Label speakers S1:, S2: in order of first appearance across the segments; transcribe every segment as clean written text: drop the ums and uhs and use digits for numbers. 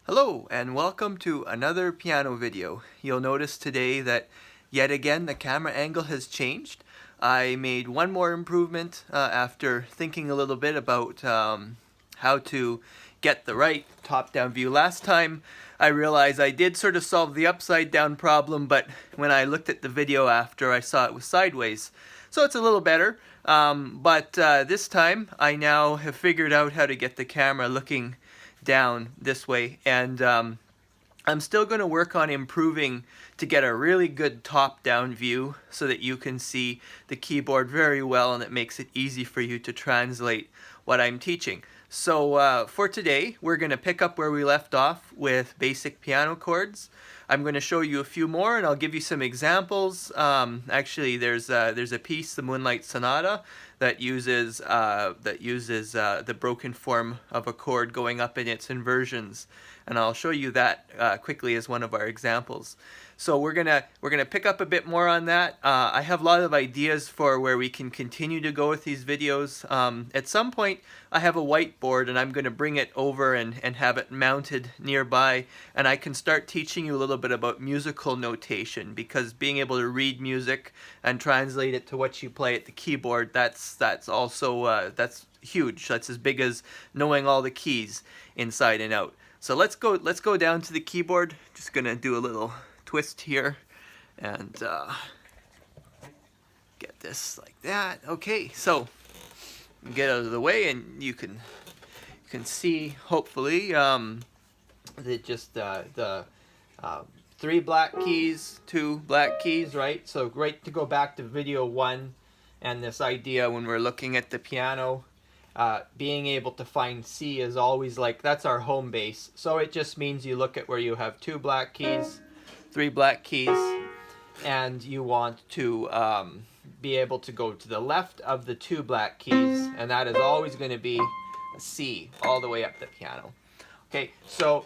S1: Hello and welcome to another piano video. You'll notice today that yet again the camera angle has changed. I made one more improvement after thinking a little bit about how to get the right top-down view. Last time I realized I did sort of solve the upside down problem, but when I looked at the video after I saw it was sideways. So it's a little better, but this time I now have figured out how to get the camera looking down this way, and I'm still going to work on improving to get a really good top-down view so that you can see the keyboard very well and it makes it easy for you to translate what I'm teaching. So for today we're going to pick up where we left off with basic piano chords. I'm going to show you a few more and I'll give you some examples. Actually there's a piece, the Moonlight Sonata, that uses the broken form of a chord going up in its inversions, and I'll show you that quickly as one of our examples. So we're gonna pick up a bit more on that. I have a lot of ideas for where we can continue to go with these videos. At some point I have a whiteboard and I'm going to bring it over and have it mounted nearby, and I can start teaching you a little bit about musical notation, because being able to read music and translate it to what you play at the keyboard, that's also that's huge. That's as big as knowing all the keys inside and out. So let's go down to the keyboard. Just gonna do a little twist here and get this like that. Okay, so get out of the way and you can see hopefully the three black keys, two black keys, right? So great to go back to video 1 and this idea when we're looking at the piano. Being able to find C is always like, that's our home base. So it just means you look at where you have two black keys, three black keys, and you want to be able to go to the left of the two black keys, and that is always going to be a C all the way up the piano. Okay, so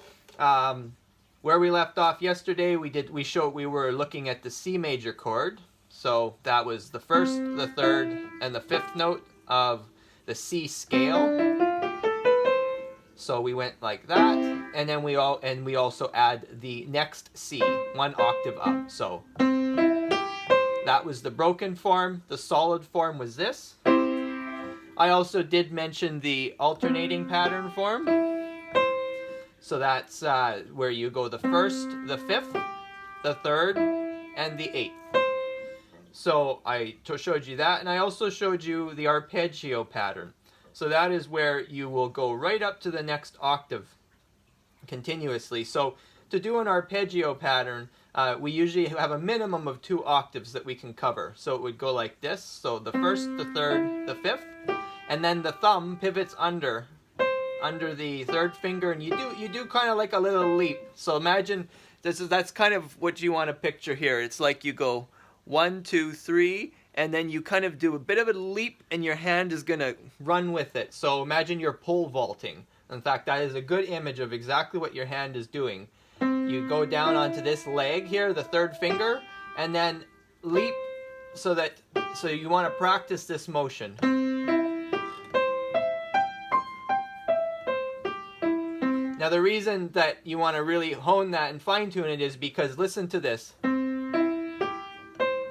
S1: where we left off yesterday, we were looking at the C major chord. So that was the first, the third, and the fifth note of the C scale. So we went like that, and then we also add the next C, one octave up. So that was the broken form. The solid form was this. I also did mention the alternating pattern form. So that's where you go the first, the fifth, the third, and the eighth. So I showed you that, and I also showed you the arpeggio pattern. So that is where you will go right up to the next octave continuously. So to do an arpeggio pattern, we usually have a minimum of 2 octaves that we can cover. So it would go like this. So the first, the third, the fifth, and then the thumb pivots under the third finger, and you do kind of like a little leap. So imagine that's kind of what you want to picture here. It's like you go 1, 2, 3, and then you kind of do a bit of a leap and your hand is gonna run with it. So imagine you're pole vaulting. In fact, that is a good image of exactly what your hand is doing. You go down onto this leg here, the third finger, and then leap so you want to practice this motion. Now the reason that you want to really hone that and fine-tune it is because, listen to this.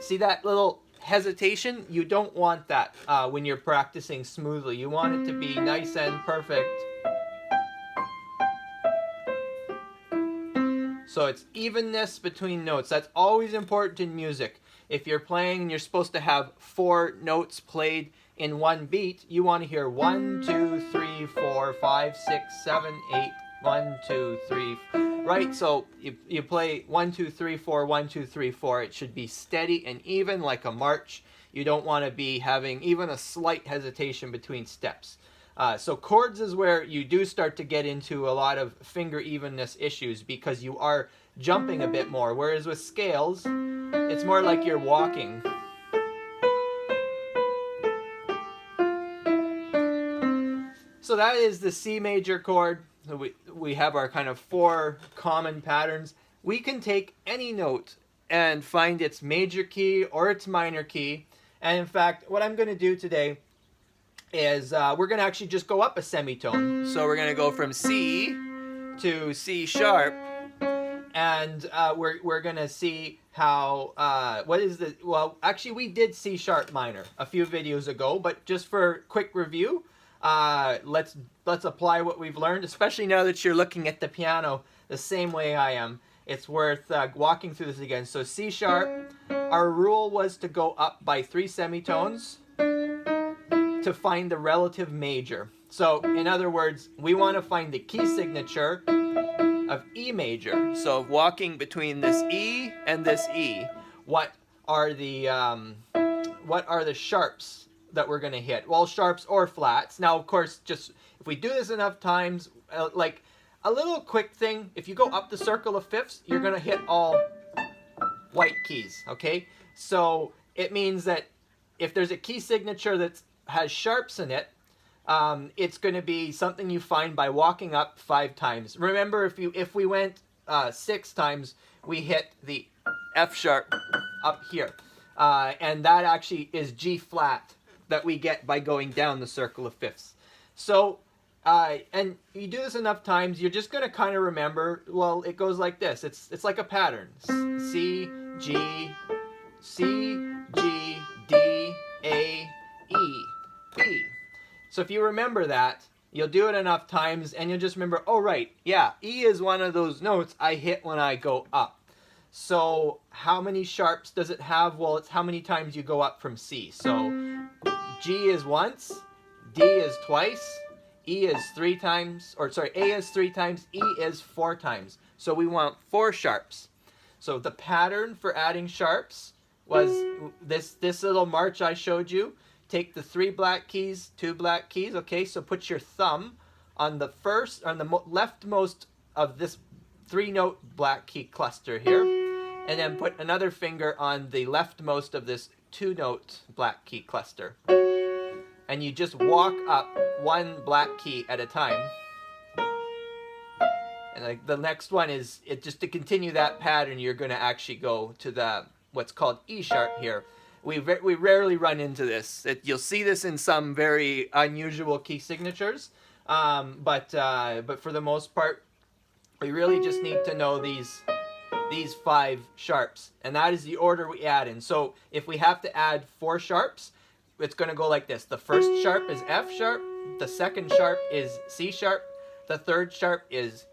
S1: See that little hesitation? You don't want that when you're practicing smoothly. You want it to be nice and perfect. So it's evenness between notes. That's always important in music. If you're playing and you're supposed to have 4 notes played in one beat, you want to hear 1, 2, 3, 4, 5, 6, 7, 8, 1, 2, 3, right? So you play 1, 2, 3, 4, 1, 2, 3, 4. It should be steady and even, like a march. You don't want to be having even a slight hesitation between steps. So chords is where you do start to get into a lot of finger evenness issues, because you are jumping a bit more. Whereas with scales, it's more like you're walking. So that is the C major chord. So we have our kind of 4 common patterns. We can take any note and find its major key or its minor key. And in fact, what I'm going to do today is we're going to actually just go up a semitone. So we're going to go from C to C sharp, and we're gonna see how what is the, well, actually we did C sharp minor a few videos ago, but just for quick review, let's apply what we've learned, especially now that you're looking at the piano the same way I am. It's worth walking through this again. So C sharp, our rule was to go up by 3 semitones to find the relative major. So in other words, we want to find the key signature of E major. So walking between this E and this E, what are the sharps that we're going to hit? Well, sharps or flats. Now, of course, just if we do this enough times, like a little quick thing, if you go up the circle of fifths, you're going to hit all white keys, okay? So it means that if there's a key signature that has sharps in it, it's going to be something you find by walking up 5 times. Remember, if we went 6 times, we hit the F sharp up here. And that actually is G flat that we get by going down the circle of fifths. So, and you do this enough times, you're just going to kind of remember, well, it goes like this. It's like a pattern. C, G, D, A, E, B. So if you remember that, you'll do it enough times and you'll just remember, oh right, yeah, E is one of those notes I hit when I go up. So how many sharps does it have? Well, it's how many times you go up from C. So G is once, D is twice, E is 3 times, or sorry, A is 3 times, E is 4 times. So we want 4 sharps. So the pattern for adding sharps was this little march I showed you. Take the 3 black keys, 2 black keys, okay? So put your thumb on the leftmost of this 3-note black key cluster here, and then put another finger on the leftmost of this 2-note black key cluster. And you just walk up 1 black key at a time. And like the next one is, just to continue that pattern, you're going to actually go to the what's called E sharp here. We rarely run into this. You'll see this in some very unusual key signatures, but for the most part, we really just need to know these 5 sharps, and that is the order we add in. So if we have to add 4 sharps, it's going to go like this. The first sharp is F sharp, the second sharp is C sharp, the third sharp is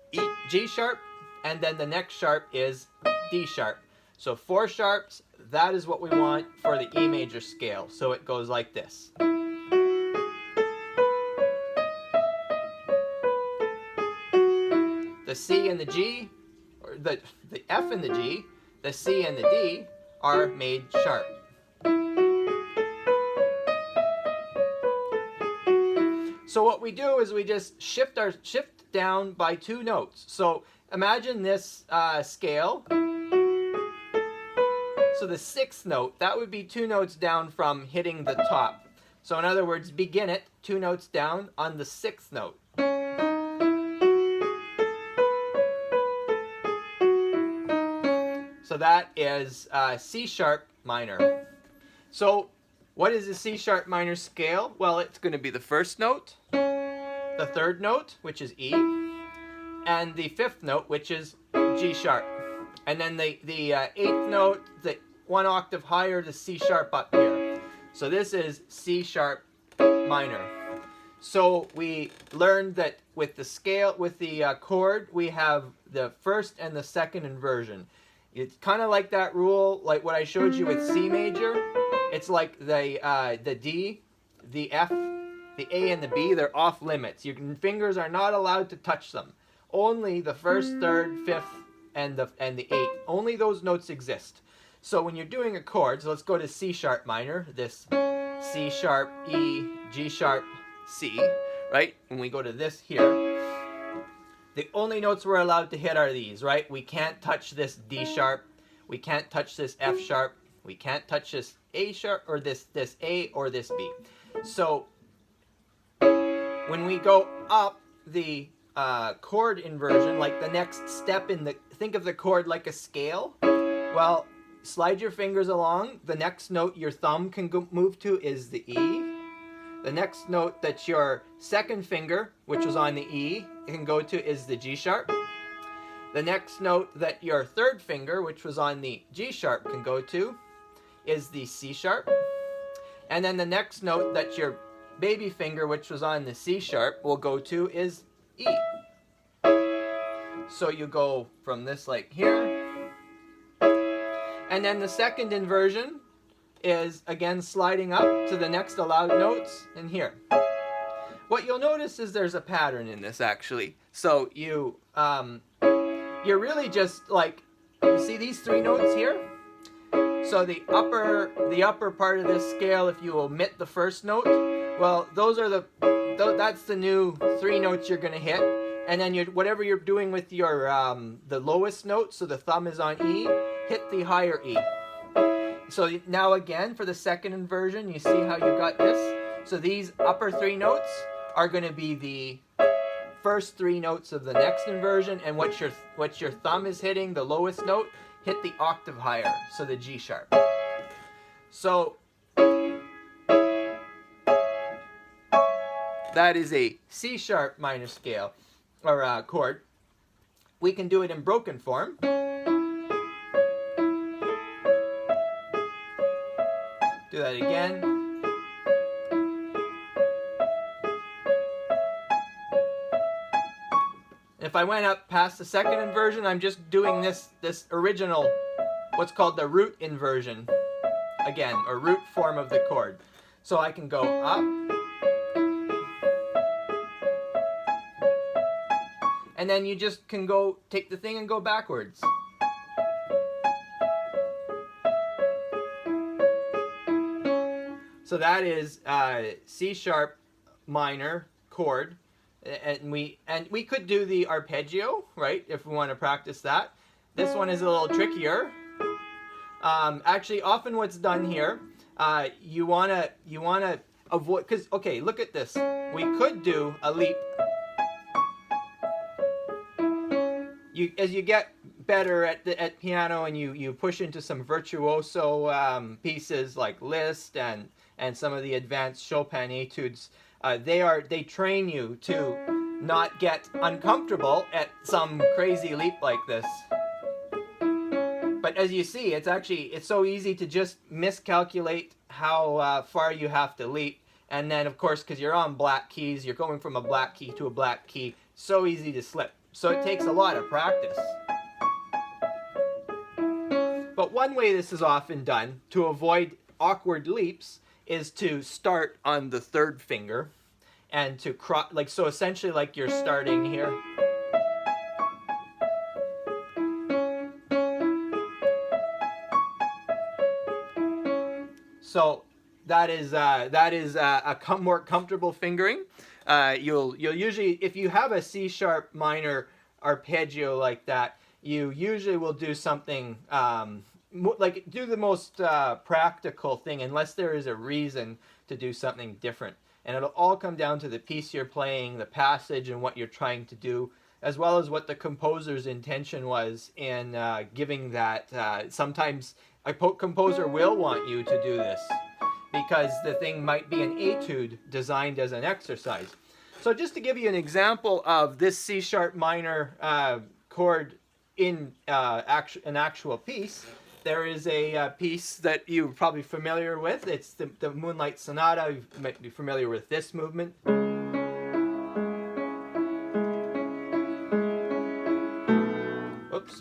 S1: G sharp, and then the next sharp is D sharp. So 4 sharps, that is what we want for the E major scale. So it goes like this. The C and the G, or the F and the G, the C and the D are made sharp. So what we do is we just shift down by 2 notes. So imagine this scale. So the 6th note, that would be 2 notes down from hitting the top. So in other words, begin it 2 notes down on the 6th note. So that is C sharp minor. So what is the C sharp minor scale? Well, it's going to be the 1st note, the 3rd note, which is E, and the 5th note, which is G sharp. And then the 8th note, the 1 octave higher, the C sharp up here. So this is C sharp minor. So we learned that with the scale, with the chord, we have the 1st and the 2nd inversion. It's kind of like that rule, like what I showed you with C major. It's like the D, the F, the A, and the B, they're off limits. Your fingers are not allowed to touch them. Only the 1st, 3rd, 5th, and the 8th. Only those notes exist. So when you're doing a chord, so let's go to C sharp minor, this C sharp, E, G sharp, C, right? When we go to this here, the only notes we're allowed to hit are these, right? We can't touch this D sharp, we can't touch this F sharp, we can't touch this A sharp, or this A or this B. So when we go up the chord inversion, like the next step in the, think of the chord like a scale. Well, slide your fingers along. The next note your thumb can move to is the E. The next note that your second finger, which was on the E, can go to is the G sharp. The next note that your third finger, which was on the G sharp, can go to is the C sharp. And then the next note that your baby finger, which was on the C sharp, will go to is E. So you go from this like here. And then the second inversion is again sliding up to the next allowed notes in here. What you'll notice is there's a pattern in this actually. So you're really just like, you see these three notes here? So the upper part of this scale, if you omit the first note, well, that's the new three notes you're going to hit. And then whatever you're doing with your the lowest note, so the thumb is on E, hit the higher E. So now again, for the second inversion, you see how you got this? So these upper three notes are going to be the first three notes of the next inversion, and what your thumb is hitting, the lowest note, hit the octave higher, so the G sharp. So that is a C sharp minor scale, or chord. We can do it in broken form. Do that again. If I went up past the second inversion, I'm just doing this original, what's called the root inversion, again, or root form of the chord. So I can go up, and then you just can go take the thing and go backwards. So that is C sharp minor chord. And we could do the arpeggio, right, if we want to practice that. This one is a little trickier. Actually, often what's done here, you wanna avoid, because okay, look at this. We could do a leap. As you get better at piano and you push into some virtuoso pieces like Liszt and some of the advanced Chopin etudes. They train you to not get uncomfortable at some crazy leap like this. But as you see, it's so easy to just miscalculate how far you have to leap. And then, of course, because you're on black keys, you're going from a black key to a black key, so easy to slip. So it takes a lot of practice. But one way this is often done to avoid awkward leaps is to start on the third finger and to cross, like, so essentially like you're starting here. So that is a more comfortable fingering. You'll usually, if you have a C sharp minor arpeggio like that, you usually will do something like do the most practical thing, unless there is a reason to do something different. And it'll all come down to the piece you're playing, the passage, and what you're trying to do, as well as what the composer's intention was in giving that. Sometimes a composer will want you to do this because the thing might be an etude designed as an exercise. So just to give you an example of this C sharp minor chord in an actual piece, there is a piece that you're probably familiar with. It's the Moonlight Sonata. You might be familiar with this movement. Oops.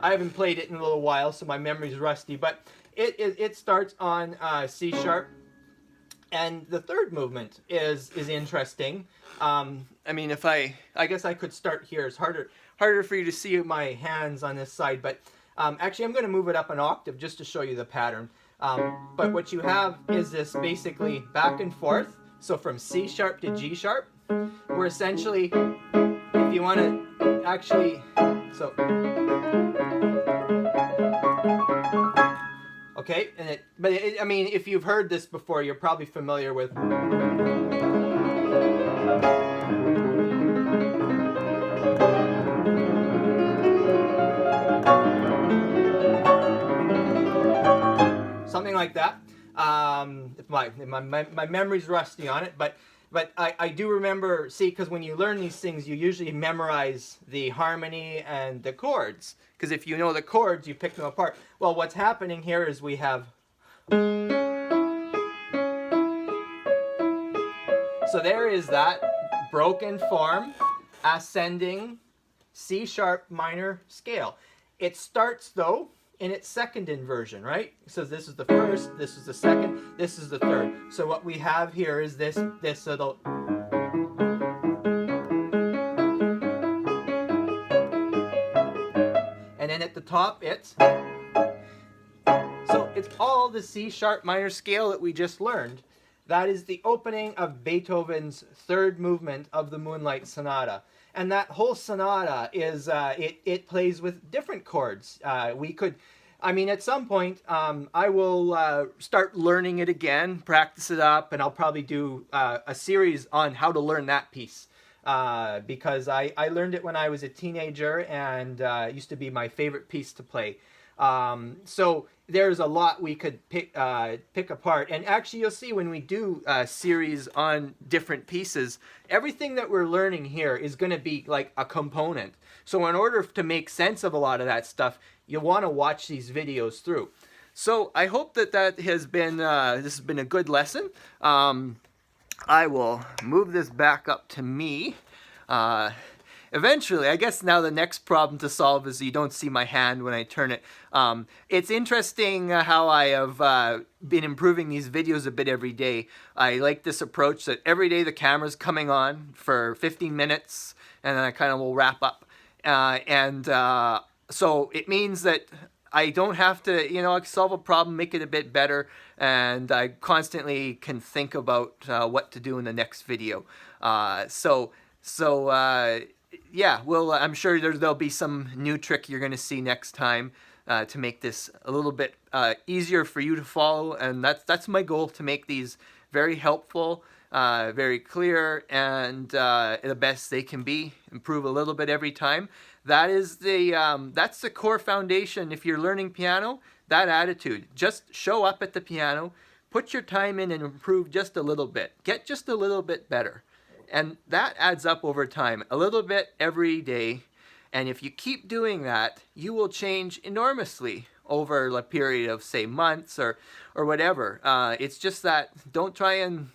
S1: I haven't played it in a little while, so my memory's rusty, but it starts on C sharp. And the third movement is interesting. I mean, I guess I could start here. It's harder for you to see my hands on this side, but actually I'm going to move it up an octave just to show you the pattern. But what you have is this basically back and forth. So from C sharp to G sharp, we're essentially, if you want to actually, so. Okay, I mean, if you've heard this before, you're probably familiar with. something like that. My memory's rusty on it, but I do remember, see, because when you learn these things, you usually memorize the harmony and the chords. Because if you know the chords, you pick them apart. Well, what's happening here is we have... So there is that broken form, ascending C-sharp minor scale. It starts, though, in its second inversion, right? So this is the first, this is the second, this is the third. So what we have here is this little... And then at the top, it's... So it's all the C-sharp minor scale that we just learned. That is the opening of Beethoven's third movement of the Moonlight Sonata. And that whole sonata is, it plays with different chords. We could, I mean, at some point, I will start learning it again, practice it up, and I'll probably do a series on how to learn that piece. Because I learned it when I was a teenager, and it used to be my favorite piece to play. So there's a lot we could pick apart, and actually you'll see when we do a series on different pieces, everything that we're learning here is going to be like a component. So in order to make sense of a lot of that stuff, you'll want to watch these videos through. So I hope that has been this has been a good lesson. I will move this back up to me. Eventually, I guess now the next problem to solve is you don't see my hand when I turn it. It's interesting how I have been improving these videos a bit every day. I like this approach that every day the camera's coming on for 15 minutes and then I kind of will wrap up. So it means that I don't have to, you know, solve a problem, make it a bit better, and I constantly can think about what to do in the next video. Yeah, well, I'm sure there'll be some new trick you're going to see next time to make this a little bit easier for you to follow, and that's my goal, to make these very helpful, very clear, and the best they can be. Improve a little bit every time. That is that's the core foundation. If you're learning piano, that attitude. Just show up at the piano, put your time in, and improve just a little bit. Get just a little bit better. And that adds up over time, a little bit every day. And if you keep doing that, you will change enormously over a period of, say, months or whatever. It's just that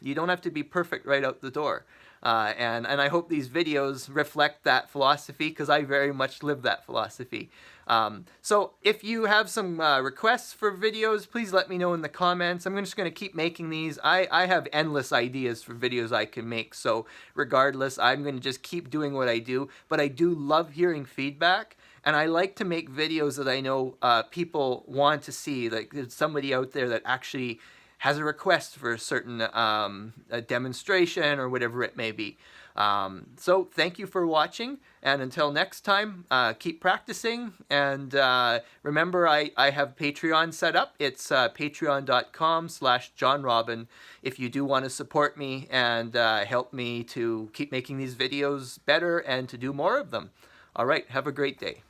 S1: you don't have to be perfect right out the door. And I hope these videos reflect that philosophy, because I very much live that philosophy. So if you have some requests for videos, please let me know in the comments. I'm just going to keep making these. I have endless ideas for videos I can make, so regardless, I'm going to just keep doing what I do. But I do love hearing feedback, and I like to make videos that I know people want to see. Like, there's somebody out there that actually has a request for a certain a demonstration or whatever it may be. So thank you for watching, and until next time, keep practicing, and remember I have Patreon set up. It's patreon.com/JohnRobin if you do want to support me and help me to keep making these videos better and to do more of them. All right, have a great day.